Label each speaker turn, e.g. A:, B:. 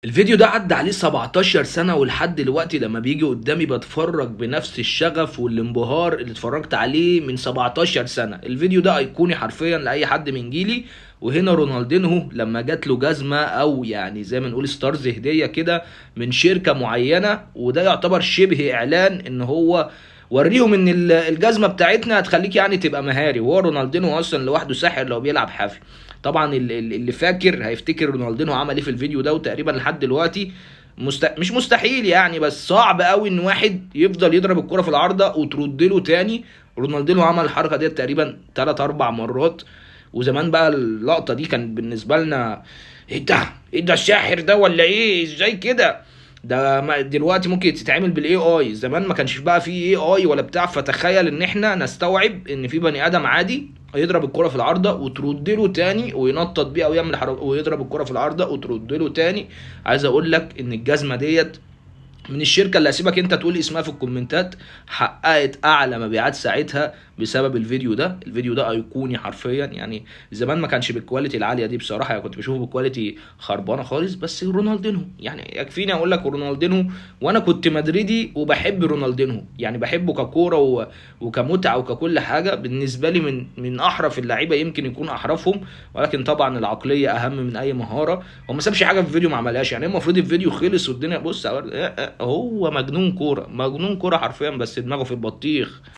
A: الفيديو ده عدى عليه 17 سنة ولحد دلوقتي لما بيجي قدامي بتفرج بنفس الشغف والانبهار اللي اتفرجت عليه من 17 سنة. الفيديو ده ايقوني حرفيا لأي حد من جيلي. وهنا رونالدينهو لما جات له جزمة او يعني زي ما نقول ستارز هدية كده من شركة معينة، وده يعتبر شبه اعلان ان هو وريهم ان الجزمة بتاعتنا هتخليك يعني تبقى مهاري. وهو رونالدينهو اصلا لوحده ساحر لو بيلعب حافي. طبعا اللي فاكر هيفتكر رونالدينو عمل ايه في الفيديو ده، وتقريبا لحد دلوقتي مش مستحيل يعني، بس صعب قوي ان واحد يفضل يضرب الكرة في العارضة وترد له تاني. رونالدينو عمل الحركة دي تقريبا 3 4 مرات. وزمان بقى اللقطة دي كان بالنسبة لنا ايه ده، ايه ده الساحر ده ولا ايه، ازاي كده؟ ده دلوقتي ممكن تتعمل بالاي اي، زمان ما كانش بقى فيه اي اي ولا بتاع. فتخيل ان احنا نستوعب ان في بني ادم عادي يضرب الكرة في العارضة وترد له تاني وينطط بيها ويعمل حركة ويضرب الكرة في العارضة وترد له تاني. عايز اقول لك ان الجزمة ديت من الشركه اللي هسيبك انت تقول اسمها في الكومنتات حققت اعلى مبيعات ساعتها بسبب الفيديو ده. الفيديو ده ايقوني حرفيا يعني. زمان ما كانش بالكواليتي العاليه دي بصراحه، يعني كنت بشوفه بكواليتي خربانه خالص. بس رونالدينهو يعني يكفيني اقول لك رونالدينهو. وانا كنت مدريدي وبحب رونالدينهو، يعني بحبه ككوره وكمتعه وككل حاجه. بالنسبه لي من احرف اللعيبه، يمكن يكون احرفهم. ولكن طبعا العقليه اهم من اي مهاره. هو ما سابش حاجه في الفيديو ما عملهاش، يعني المفروض الفيديو خلص والدنيا بص هو مجنون كوره، مجنون كوره حرفيا، بس دماغه في البطيخ.